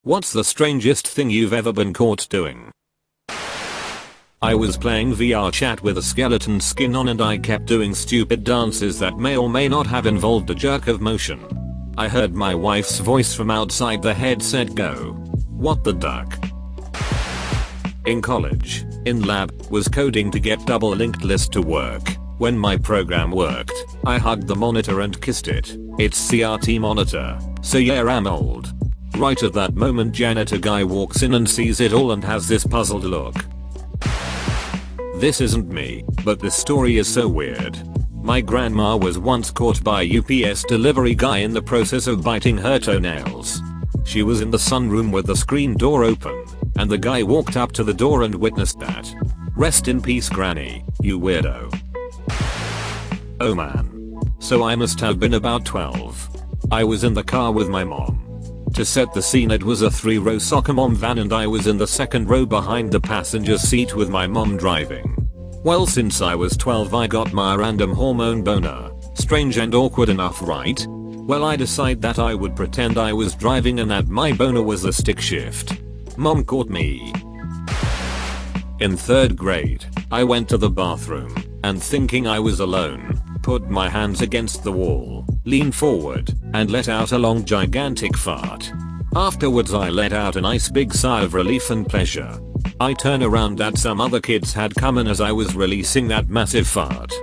What's the strangest thing you've ever been caught doing? I was playing VR chat with a skeleton skin on and I kept doing stupid dances that may or may not have involved a jerk of motion. I heard my wife's voice from outside the headset go, "What the duck?" In college, in lab, was coding to get double linked list to work. When my program worked, I hugged the monitor and kissed it. It's CRT monitor, so yeah, I'm old. Right at that moment, janitor guy walks in and sees it all and has this puzzled look. This isn't me, but this story is so weird. My grandma was once caught by a UPS delivery guy in the process of biting her toenails. She was in the sunroom with the screen door open, and the guy walked up to the door and witnessed that. Rest in peace, Granny, you weirdo. Oh man. So I must have been about 12. I was in the car with my mom. To set the scene, it was a 3-row soccer mom van and I was in the second row behind the passenger seat with my mom driving. Well, since I was 12 I got my random hormone boner. Strange and awkward enough, right? Well, I decided that I would pretend I was driving and that my boner was a stick shift. Mom caught me. In 3rd grade, I went to the bathroom and, thinking I was alone, put my hands against the wall, leaned forward, and let out a long gigantic fart. Afterwards I let out a nice big sigh of relief and pleasure. I turn around that some other kids had come in as I was releasing that massive fart.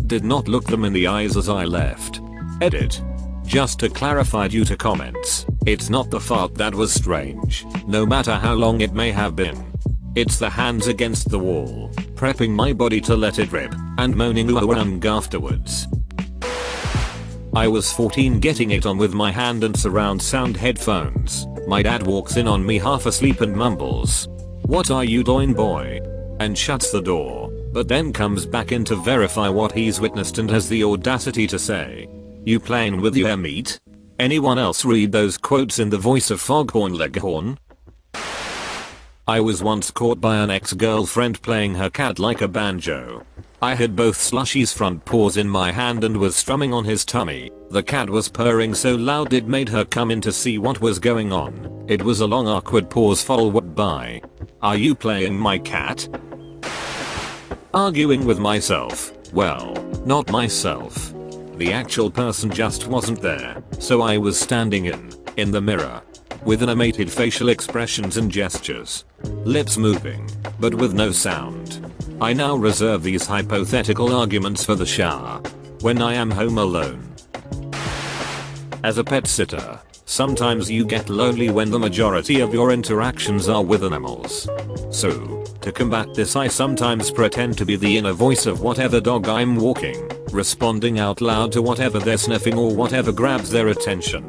Did not look them in the eyes as I left. Edit. Just to clarify due to comments, it's not the fart that was strange, no matter how long it may have been. It's the hands against the wall, prepping my body to let it rip, and moaning ooh afterwards. I was 14 getting it on with my hand and surround sound headphones. My dad walks in on me half asleep and mumbles, "What are you doing, boy?" and shuts the door, but then comes back in to verify what he's witnessed and has the audacity to say, "You playing with your meat?" Anyone else read those quotes in the voice of Foghorn Leghorn? I was once caught by an ex-girlfriend playing her cat like a banjo. I had both Slushy's front paws in my hand and was strumming on his tummy. The cat was purring so loud it made her come in to see what was going on. It was a long awkward pause followed by, "Are you playing my cat?" Arguing with myself. Well, not myself. The actual person just wasn't there, so I was standing in the mirror, with animated facial expressions and gestures. Lips moving, but with no sound. I now reserve these hypothetical arguments for the shower, when I am home alone. As a pet sitter, sometimes you get lonely when the majority of your interactions are with animals. So, to combat this, I sometimes pretend to be the inner voice of whatever dog I'm walking, responding out loud to whatever they're sniffing or whatever grabs their attention.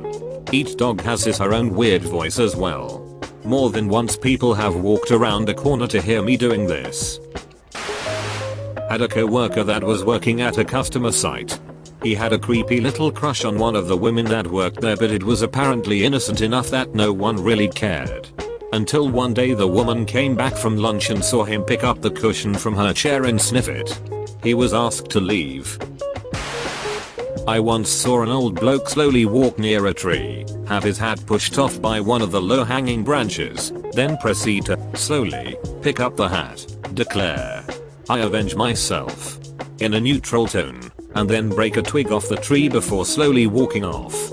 Each dog has her own weird voice as well. More than once people have walked around a corner to hear me doing this. Had a coworker that was working at a customer site. He had a creepy little crush on one of the women that worked there, but it was apparently innocent enough that no one really cared. Until one day the woman came back from lunch and saw him pick up the cushion from her chair and sniff it. He was asked to leave. I once saw an old bloke slowly walk near a tree, have his hat pushed off by one of the low-hanging branches, then proceed to, slowly, pick up the hat, declare, "I avenge myself," in a neutral tone, and then break a twig off the tree before slowly walking off.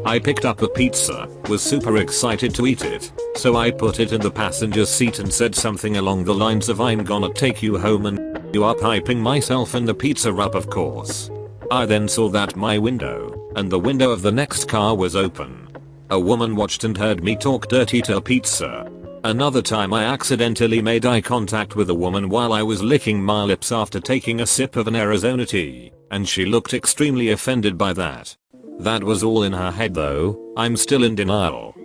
I picked up a pizza, was super excited to eat it, so I put it in the passenger seat and said something along the lines of, "I'm gonna take you home and you up," hyping myself and the pizza up, of course. I then saw that my window, and the window of the next car was open. A woman watched and heard me talk dirty to a pizza. Another time I accidentally made eye contact with a woman while I was licking my lips after taking a sip of an Arizona tea, and she looked extremely offended by that. That was all in her head though, I'm still in denial.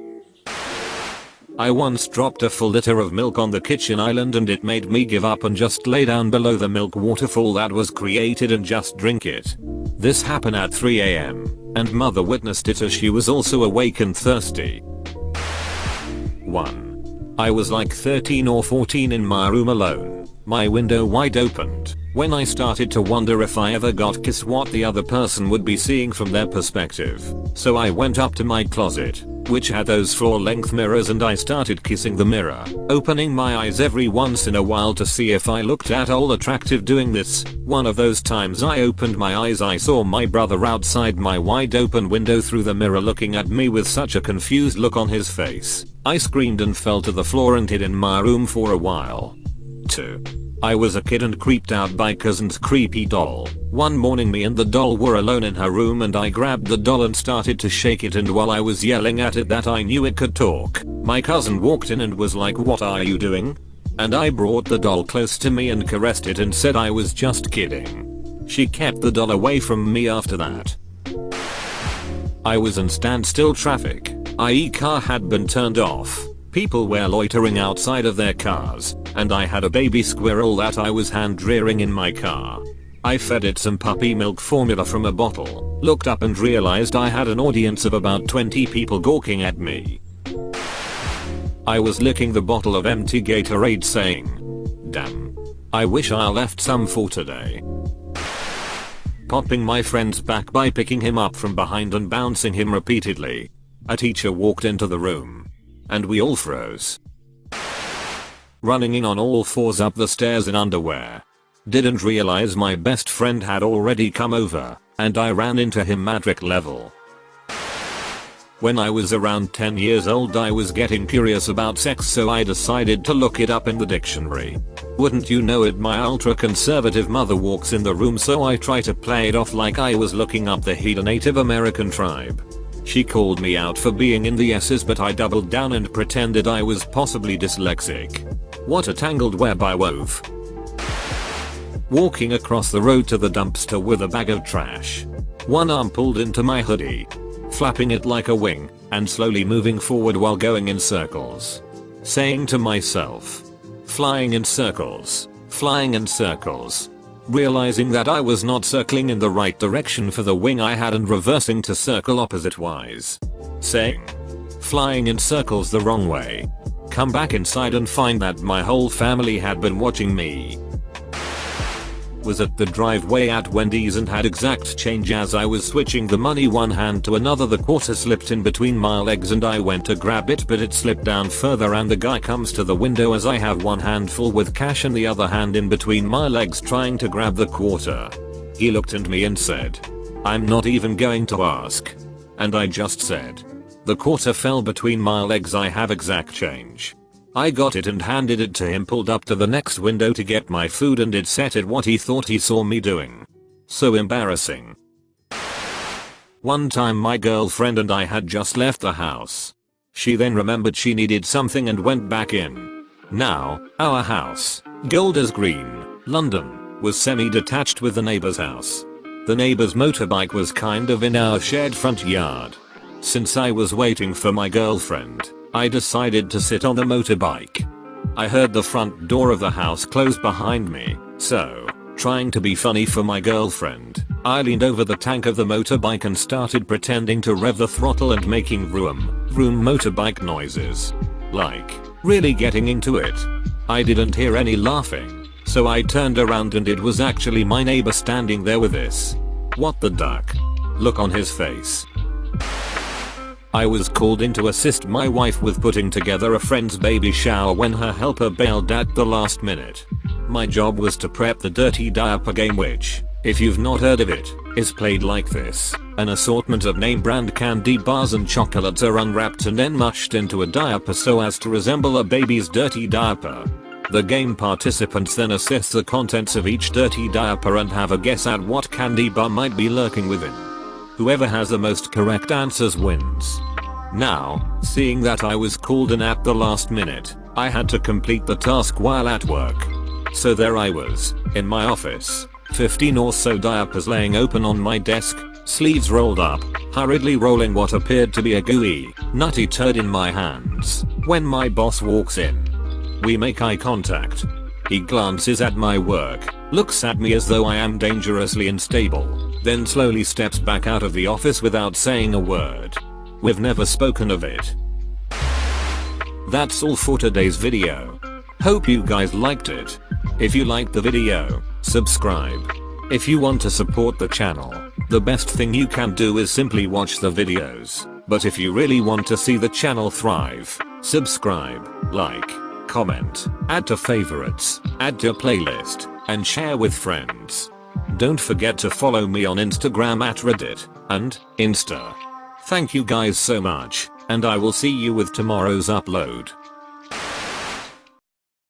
I once dropped a full liter of milk on the kitchen island and it made me give up and just lay down below the milk waterfall that was created and just drink it. This happened at 3 AM, and mother witnessed it as she was also awake and thirsty. 1. I was like 13 or 14 in my room alone, my window wide opened, when I started to wonder if I ever got kissed what the other person would be seeing from their perspective. So I went up to my closet, which had those floor-length mirrors, and I started kissing the mirror, opening my eyes every once in a while to see if I looked at all attractive doing this. One of those times I opened my eyes, I saw my brother outside my wide open window through the mirror looking at me with such a confused look on his face. I screamed and fell to the floor and hid in my room for a while. 2. I was a kid and creeped out by cousin's creepy doll. One morning me and the doll were alone in her room and I grabbed the doll and started to shake it, and while I was yelling at it that I knew it could talk, my cousin walked in and was like, "What are you doing?" And I brought the doll close to me and caressed it and said I was just kidding. She kept the doll away from me after that. I was in standstill traffic, i.e. car had been turned off. People were loitering outside of their cars, and I had a baby squirrel that I was hand rearing in my car. I fed it some puppy milk formula from a bottle, looked up and realized I had an audience of about 20 people gawking at me. I was licking the bottle of empty Gatorade saying, "Damn. I wish I left some for today." Popping my friend's back by picking him up from behind and bouncing him repeatedly. A teacher walked into the room, and we all froze. Running in on all fours up the stairs in underwear. Didn't realize my best friend had already come over, and I ran into him matric level. When I was around 10 years old I was getting curious about sex, so I decided to look it up in the dictionary. Wouldn't you know it, my ultra-conservative mother walks in the room, so I try to play it off like I was looking up the Haida Native American tribe. She called me out for being in the S's, but I doubled down and pretended I was possibly dyslexic. What a tangled web I wove. Walking across the road to the dumpster with a bag of trash. One arm pulled into my hoodie, flapping it like a wing, and slowly moving forward while going in circles. Saying to myself, "Flying in circles, flying in circles." Realizing that I was not circling in the right direction for the wing I had and reversing to circle opposite wise. Saying, "Flying in circles the wrong way." Come back inside and find that my whole family had been watching me. Was at the driveway at Wendy's and had exact change. As I was switching the money one hand to another, the quarter slipped in between my legs and I went to grab it, but it slipped down further and the guy comes to the window as I have one hand full with cash and the other hand in between my legs trying to grab the quarter. He looked at me and said, "I'm not even going to ask." And I just said, "The quarter fell between my legs, I have exact change." I got it and handed it to him, pulled up to the next window to get my food, and it set it what he thought he saw me doing. So embarrassing. One time my girlfriend and I had just left the house. She then remembered she needed something and went back in. Now, our house, Golders Green, London, was semi-detached with the neighbor's house. The neighbor's motorbike was kind of in our shared front yard. Since I was waiting for my girlfriend, I decided to sit on the motorbike. I heard the front door of the house close behind me, so, trying to be funny for my girlfriend, I leaned over the tank of the motorbike and started pretending to rev the throttle and making vroom, vroom motorbike noises. Like, really getting into it. I didn't hear any laughing, so I turned around and it was actually my neighbor standing there with this "what the duck" look on his face. I was called in to assist my wife with putting together a friend's baby shower when her helper bailed at the last minute. My job was to prep the dirty diaper game, which, if you've not heard of it, is played like this. An assortment of name brand candy bars and chocolates are unwrapped and then mushed into a diaper so as to resemble a baby's dirty diaper. The game participants then assess the contents of each dirty diaper and have a guess at what candy bar might be lurking within. Whoever has the most correct answers wins. Now, seeing that I was called in at the last minute, I had to complete the task while at work. So there I was, in my office, 15 or so diapers laying open on my desk, sleeves rolled up, hurriedly rolling what appeared to be a gooey, nutty turd in my hands, when my boss walks in. We make eye contact. He glances at my work, looks at me as though I am dangerously unstable, then slowly steps back out of the office without saying a word. We've never spoken of it. That's all for today's video. Hope you guys liked it. If you liked the video, subscribe. If you want to support the channel, the best thing you can do is simply watch the videos. But if you really want to see the channel thrive, subscribe, like, comment, add to favorites, add to playlist, and share with friends. Don't forget to follow me on Instagram at Reddit and Insta. Thank you guys so much, and I will see you with tomorrow's upload.